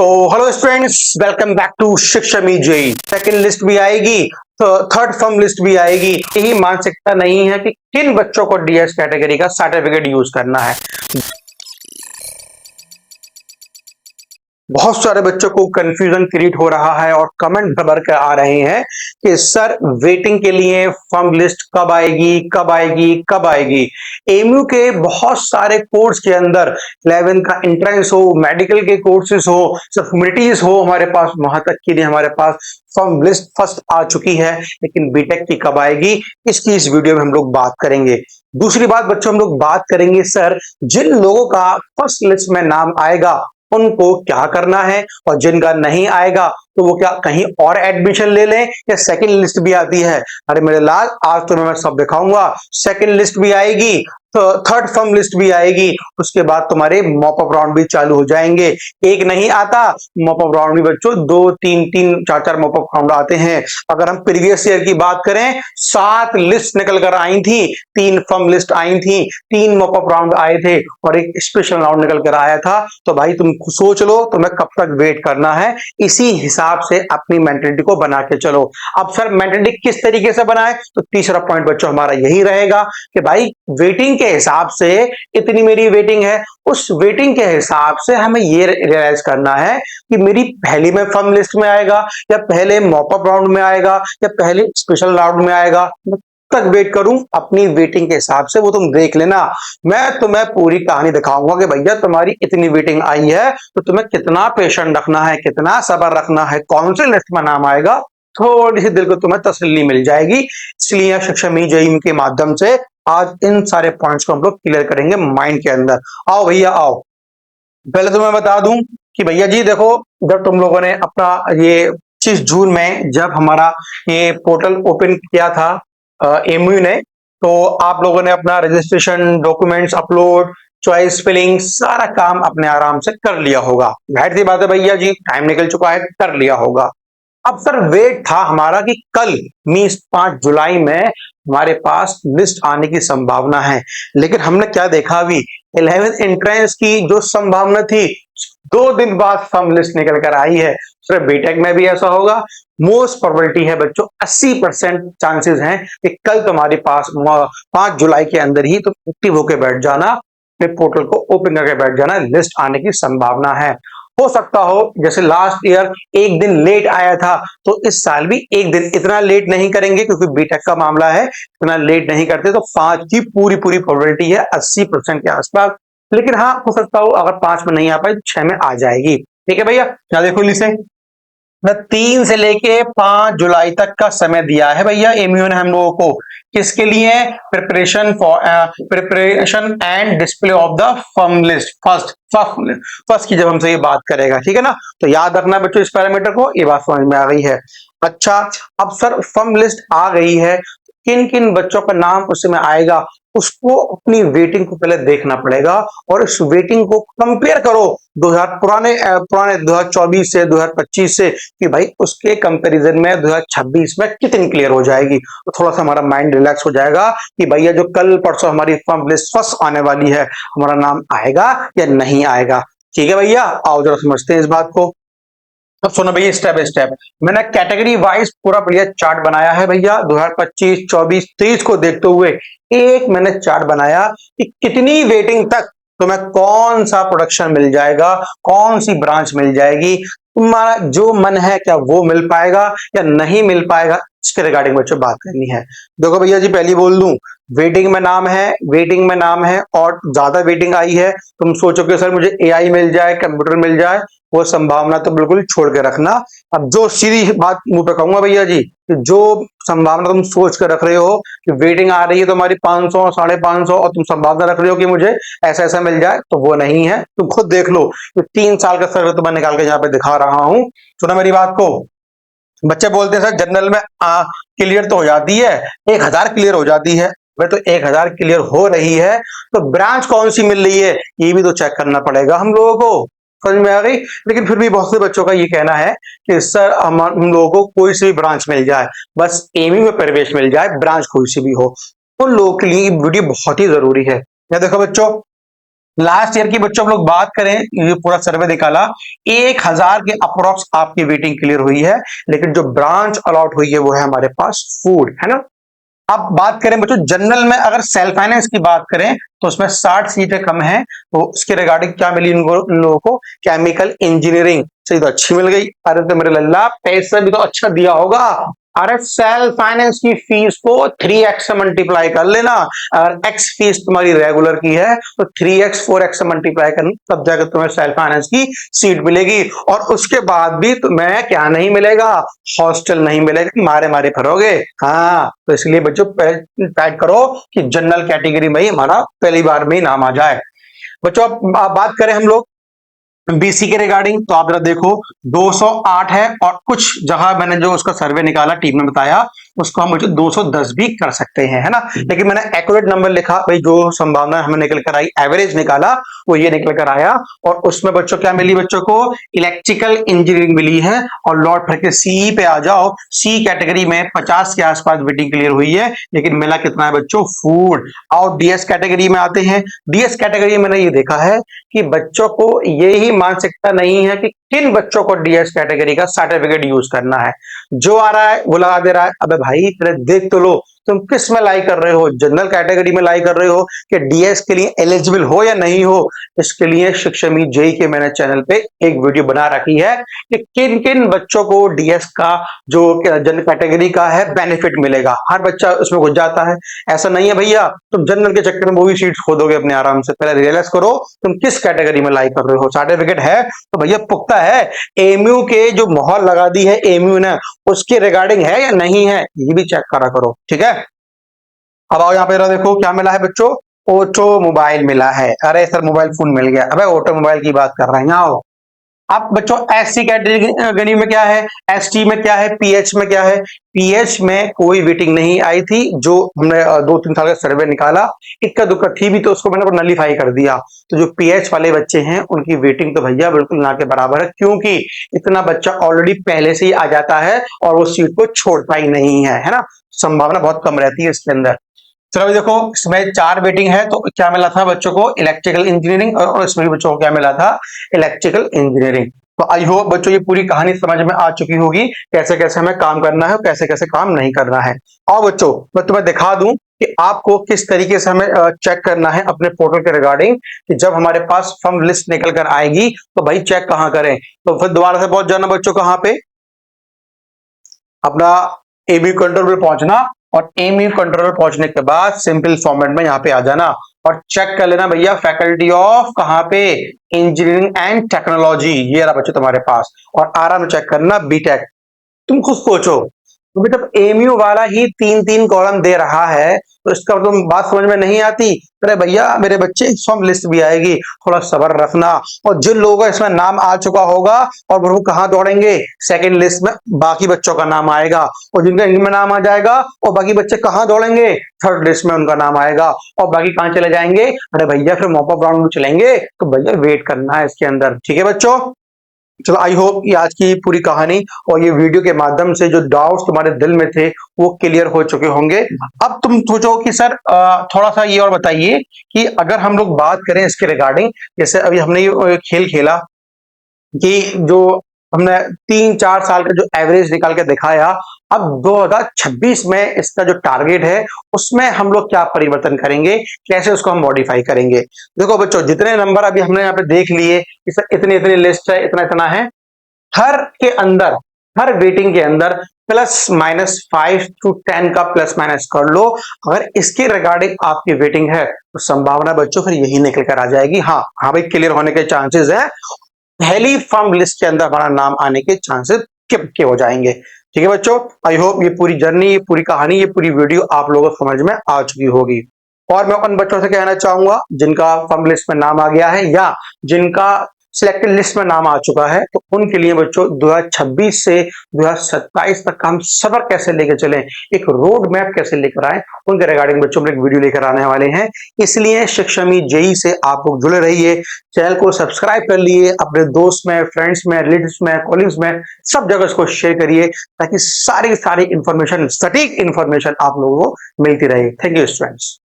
तो hello students, welcome back to Shiksha me JEE. Second list भी आएगी तो थर्ड फर्म लिस्ट भी आएगी। यही मानसिकता नहीं है कि किन बच्चों को डीएस कैटेगरी का सर्टिफिकेट यूज करना है। बहुत सारे बच्चों को कंफ्यूजन क्रिएट हो रहा है और कमेंट भर के आ रहे हैं कि सर वेटिंग के लिए फर्म लिस्ट कब आएगी, कब आएगी, कब आएगी। एमयू के बहुत सारे कोर्स के अंदर 11th का एंट्रेंस हो, मेडिकल के कोर्सेज हो, ह्यूमैनिटीज हो, हमारे पास वहां तक के लिए हमारे पास फर्म लिस्ट फर्स्ट आ चुकी है। लेकिन बीटेक की कब आएगी, इसकी इस वीडियो में हम लोग बात करेंगे। दूसरी बात बच्चों, हम लोग बात करेंगे सर जिन लोगों का फर्स्ट लिस्ट में नाम आएगा उनको क्या करना है, और जिनका नहीं आएगा तो वो क्या कहीं और एडमिशन ले लें या सेकंड लिस्ट भी आती है। अरे मेरे लाल, आज तो मैं सब दिखाऊंगा। सेकंड लिस्ट भी आएगी तो थर्ड फर्म लिस्ट भी आएगी, उसके बाद तुम्हारे मॉप अप राउंड भी चालू हो जाएंगे। एक नहीं आता मॉप अप राउंड भी बच्चों, दो तीन तीन चार चार मॉप अप राउंड आते हैं। अगर हम प्रीवियस ईयर की बात करें, 7 लिस्ट निकल कर आई थी, 3 फर्म लिस्ट आई थी, 3 मॉप अप राउंड आए थे और एक स्पेशल राउंड निकल कर आया था। तो भाई तुम सोच लो तुम्हें कब तक वेट करना है, इसी हिसाब से अपनी मेंटेलिटी को बना के चलो। अब सर मेंटेलिटी किस तरीके से बनाए, तो तीसरा पॉइंट बच्चों हमारा यही रहेगा कि भाई वेटिंग के हिसाब से इतनी मेरी वेटिंग है, उस वेटिंग के हिसाब से हमें ये रियलाइज करना है कि मेरी पहली में फर्म लिस्ट में आएगा या पहले मॉप अप राउंड में आएगा या पहले स्पेशल राउंड में आएगा। तक वेट करूं अपनी वेटिंग के हिसाब से, वो तुम देख लेना। मैं तुम्हें पूरी कहानी दिखाऊंगा कि भैया तुम्हारी इतनी वेटिंग आई है तो तुम्हें कितना पेशेंट रखना है, कितना सब्र रखना है, कौन से लिस्ट में नाम आएगा, थोड़ी सी दिल को तुम्हें तसल्ली मिल जाएगी। इसलिए शिक्षा मी जेई के माध्यम से आज इन सारे पॉइंट्स को हम लोग क्लियर करेंगे माइंड के अंदर। आओ भैया आओ। पहले तो मैं बता दूं कि भैया जी देखो, जब तुम लोगों ने अपना ये 25 जून में जब हमारा ये पोर्टल ओपन किया था एमयू ने, तो आप लोगों ने अपना registration, documents upload, choice filling सारा काम अपने आराम से कर लिया होगा। जाहिर सी बात है भैया जी, टाइम निकल चुका है, कर लिया होगा। अब सर वेट था हमारा कि कल मीन 5 जुलाई में हमारे पास लिस्ट आने की संभावना है। लेकिन हमने क्या देखा, अभी 11th एंट्रेंस की जो संभावना थी 2 दिन बाद फर्म लिस्ट निकल कर आई है। सिर्फ बीटेक में भी ऐसा होगा। मोस्ट प्रोबेबिलिटी है बच्चों, 80% चांसेस हैं कि कल तुम्हारे पास 5 जुलाई के अंदर ही तुम एक्टिव होकर बैठ जाना, पोर्टल को ओपन करके बैठ जाना, लिस्ट आने की संभावना है। हो सकता हो जैसे लास्ट ईयर एक दिन लेट आया था, तो इस साल भी एक दिन, इतना लेट नहीं करेंगे क्योंकि बीटेक का मामला है, इतना लेट नहीं करते। तो 5 की पूरी प्रोबेबिलिटी है 80% के आसपास। लेकिन हाँ, हो सकता हो अगर 5 में नहीं आ पाए तो 6 में आ जाएगी। ठीक है भैया, क्या देखो लिस्ट 3 से लेके 5 जुलाई तक का समय दिया है भैया एमयू ने हम लोगों को। किसके लिए? Preparation and display of the firm list first की जब हमसे ये बात करेगा, ठीक है ना। तो याद रखना बच्चों इस पैरामीटर को, ये बात समझ में आ गई है। अच्छा, अब सर फर्म लिस्ट आ गई है, किन किन बच्चों का नाम उसमें आएगा उसको अपनी वेटिंग को पहले देखना पड़ेगा और इस वेटिंग को कंपेयर करो 2000 पुराने 2024 से 2025 से, कि भाई उसके कंपैरिजन में 2026 में कितनी क्लियर हो जाएगी। तो थोड़ा सा हमारा माइंड रिलैक्स हो जाएगा कि भैया जो कल परसों हमारी फर्म लिस्ट फर्स्ट आने वाली है, हमारा नाम आएगा या नहीं आएगा। ठीक है भैया, आओ जरा समझते हैं इस बात को। अब सुनो भैया स्टेप बाय स्टेप, मैंने कैटेगरी वाइज पूरा बढ़िया चार्ट बनाया है भैया। 2025, 24, 23 को देखते हुए एक मैंने चार्ट बनाया कि कितनी वेटिंग तक तुम्हें कौन सा प्रोडक्शन मिल जाएगा, कौन सी ब्रांच मिल जाएगी, तुम्हारा जो मन है क्या वो मिल पाएगा या नहीं मिल पाएगा, इसके रिगार्डिंग बच्चों बात करनी है। देखो भैया जी, पहली बोल दूं, वेटिंग में नाम है, वेटिंग में नाम है और ज्यादा वेटिंग आई है। तुम सोचो कि सर मुझे एआई मिल जाए, कंप्यूटर मिल जाए, वो संभावना तो बिल्कुल छोड़ के रखना। अब जो सीधी बात मुंह पे कहूंगा भैया जी, कि जो संभावना तुम सोच कर रख रहे हो कि वेटिंग आ रही है तुम्हारी 500, 550 और तुम संभावना रख रहे हो कि मुझे ऐसा ऐसा मिल जाए, तो वो नहीं है। तुम खुद देख लो, तो 3 साल का सर्वे तो मैं निकाल के यहाँ पे दिखा रहा हूं। सुना मेरी बात को। बच्चे बोलते हैं सर जनरल में क्लियर तो हो जाती है, 1000 क्लियर हो जाती है। वे तो 1000 क्लियर हो रही है, तो ब्रांच कौन सी मिल रही है ये भी तो चेक करना पड़ेगा हम लोगों को। समझ में आ गई। लेकिन फिर भी बहुत से बच्चों का ये कहना है कि सर हम लोगों को कोई सी भी ब्रांच मिल जाए, बस एमयू में प्रवेश मिल जाए, ब्रांच कोई सी भी हो। उन लोगों के लिए वीडियो बहुत ही जरूरी है। या देखो बच्चों, लास्ट ईयर की बच्चों हम लोग बात करें, ये पूरा सर्वे निकाला, 1000 के अप्रोक्स आपकी वेटिंग क्लियर हुई है, लेकिन जो ब्रांच अलॉट हुई है वो है हमारे पास फूड, है ना। अब बात करें बच्चों जनरल में, अगर सेल्फ फाइनेंस की बात करें तो उसमें 60 सीटें कम हैं, तो उसके रिगार्डिंग क्या मिली इन लोगों को, केमिकल इंजीनियरिंग से तो अच्छी मिल गई। अरे तो मेरे लल्ला पैसा भी तो अच्छा दिया होगा। अरे सेल्फ फाइनेंस की फीस को 3x से मल्टीप्लाई कर लेना, अगर x फीस तुम्हारी रेगुलर की है तो 3x 4x से मल्टीप्लाई करना, तब जाकर तुम्हें सेल्फ फाइनेंस की सीट मिलेगी। और उसके बाद भी तुम्हें क्या नहीं मिलेगा, हॉस्टल नहीं मिलेगा, मारे मारे फिरोगे। हाँ, तो इसलिए बच्चों टाइप करो कि जनरल कैटेगरी में ही हमारा पहली बार में ही नाम आ जाए। बच्चों अब बात करें हम लोग बीसी के रिगार्डिंग, तो आप जरा देखो 208 है, और कुछ जगह मैंने जो उसका सर्वे निकाला टीम ने बताया उसको हम मुझे 210 भी कर सकते हैं, है ना। लेकिन मैंने एक्यूरेट नंबर लिखा, भाई जो संभावना हमें निकल कर आई, एवरेज निकाला वो ये निकल कर आया। और उसमें बच्चों क्या मिली, बच्चों को इलेक्ट्रिकल इंजीनियरिंग मिली है। और लौट फिर के सी पे आ जाओ, सी कैटेगरी में 50 के आसपास वेटिंग क्लियर हुई है, लेकिन मिला कितना है बच्चों, फूड। और डीएस कैटेगरी में आते हैं, डीएस कैटेगरी में मैंने ये देखा है कि बच्चों को ये ही मानसिकता नहीं है कि किन बच्चों को डीएस कैटेगरी का सर्टिफिकेट यूज करना है, जो आ रहा है वो लगा दे रहा है। अबे भाई देख तो लो तुम किस में लाई कर रहे हो, जनरल कैटेगरी में लाई कर रहे हो कि डीएस के लिए एलिजिबल हो या नहीं हो। इसके लिए शिक्षामी जेई के मैंने चैनल पे एक वीडियो बना रखी है कि किन किन बच्चों को डीएस का जो जनरल कैटेगरी का है बेनिफिट मिलेगा। हर बच्चा उसमें घुस जाता है, ऐसा नहीं है भैया तुम जनरल के चक्कर में वो भी सीट खोदोगे अपने आराम से। पहले रियलाइज करो तुम किस कैटेगरी में लाई कर रहे हो, सर्टिफिकेट है तो भैया पुख्ता है। एमयू के जो मोहर लगा दी है एमयू ने, उसके रिगार्डिंग है या नहीं है, ये भी चेक करा करो, ठीक है। अब आओ यहाँ पे देखो क्या मिला है बच्चों, ऑटोमोबाइल मिला है। अरे सर मोबाइल फोन मिल गया, अबे ऑटोमोबाइल की बात कर रहे हैं। आओ अब बच्चों एससी कैटेगरी में क्या है, एसटी में क्या है, पीएच में क्या है। पीएच में कोई वेटिंग नहीं आई थी, जो हमने 2-3 साल का सर्वे निकाला, इक्का दुक्का थी भी तो उसको मैंने नलीफाई कर दिया। तो जो पीएच वाले बच्चे हैं उनकी वेटिंग तो भैया बिल्कुल ना के बराबर है, क्योंकि इतना बच्चा ऑलरेडी पहले से ही आ जाता है और वो सीट को छोड़ता ही नहीं है ना, संभावना बहुत कम रहती है इसके अंदर। चलो अभी देखो इसमें 4 वेटिंग है, तो क्या मिला था बच्चों को, इलेक्ट्रिकल इंजीनियरिंग, और इसमें भी बच्चों को क्या मिला था, इलेक्ट्रिकल इंजीनियरिंग। तो आई होप बच्चों ये पूरी कहानी समझ में आ चुकी होगी, कैसे कैसे हमें काम करना है और कैसे कैसे काम नहीं करना है। और बच्चों मैं तुम्हें दिखा दूं कि आपको किस तरीके से हमें चेक करना है अपने पोर्टल के रिगार्डिंग, कि जब हमारे पास फर्म लिस्ट निकल कर आएगी तो भाई चेक कहां करें। तो फिर दोबारा से पहुंच जाना बच्चों कहां पे, अपना एबी कंट्रोल पे पहुंचना, और एमी कंट्रोल पहुंचने के बाद सिंपल फॉर्मेट में यहाँ पे आ जाना और चेक कर लेना भैया फैकल्टी ऑफ कहां पे, इंजीनियरिंग एंड टेक्नोलॉजी, ये रहा बच्चों तुम्हारे पास। और आराम चेक करना बीटेक। तुम खुद सोचो, तो जब एमयू वाला ही 3-3 कॉलम दे रहा है तो इसका तुम बात समझ में नहीं आती। अरे भैया मेरे बच्चे फॉर्म लिस्ट भी आएगी, थोड़ा सब्र रखना। और जिन लोगों का इसमें नाम आ चुका होगा और वो कहां दौड़ेंगे, सेकंड लिस्ट में बाकी बच्चों का नाम आएगा, और जिनका इनमें नाम आ जाएगा और बाकी बच्चे कहां दौड़ेंगे, थर्ड लिस्ट में उनका नाम आएगा, और बाकी कहां चले जाएंगे। अरे भैया फिर मॉपअप राउंड में चलेंगे, तो भैया वेट करना है इसके अंदर, ठीक है बच्चों। चलो आई होप ये आज की पूरी कहानी और ये वीडियो के माध्यम से जो डाउट्स तुम्हारे दिल में थे वो क्लियर हो चुके होंगे। अब तुम सोचो कि सर थोड़ा सा ये और बताइए कि अगर हम लोग बात करें इसके रिगार्डिंग, जैसे अभी हमने ये खेल खेला कि जो हमने 3-4 साल का जो एवरेज निकाल के दिखाया, अब 2026 में इसका जो टारगेट है उसमें हम लोग क्या परिवर्तन करेंगे, कैसे उसको हम मॉडिफाई करेंगे। देखो बच्चों जितने नंबर अभी हमने यहाँ पे देख लिए, इतनी इतनी लिस्ट है, इतना इतना है, हर के अंदर, हर वेटिंग के अंदर +-5 to 10 का प्लस माइनस कर लो। अगर इसके रिगार्डिंग आपकी वेटिंग है तो संभावना बच्चों फिर यही निकल कर आ जाएगी, हाँ हाँ भाई क्लियर होने के चांसेस है, पहली फर्म लिस्ट के अंदर हमारा नाम आने के चांसेस के हो जाएंगे। ठीक है बच्चों, आई होप ये पूरी जर्नी, ये पूरी कहानी, ये पूरी वीडियो आप लोगों को समझ में आ चुकी होगी। और मैं उन बच्चों से कहना चाहूंगा जिनका फर्म लिस्ट में नाम आ गया है या जिनका सिलेक्टेड लिस्ट में नाम आ चुका है, तो उनके लिए बच्चों 2026 से 2027 तक हम सफर कैसे लेकर चलें, एक रोड मैप कैसे लेकर आए, उनके रिगार्डिंग बच्चों में एक वीडियो लेकर आने वाले हैं। इसलिए शिक्षामी जेई से आप लोग जुड़े रहिए, चैनल को सब्सक्राइब कर लिए, अपने दोस्त में, फ्रेंड्स में, रिलेटिव्स में, कॉलीग्स में, सब जगह इसको शेयर करिए ताकि सारी इंफॉर्मेशन, सटीक इंफॉर्मेशन आप लोगों को मिलती रहे। Thank you students.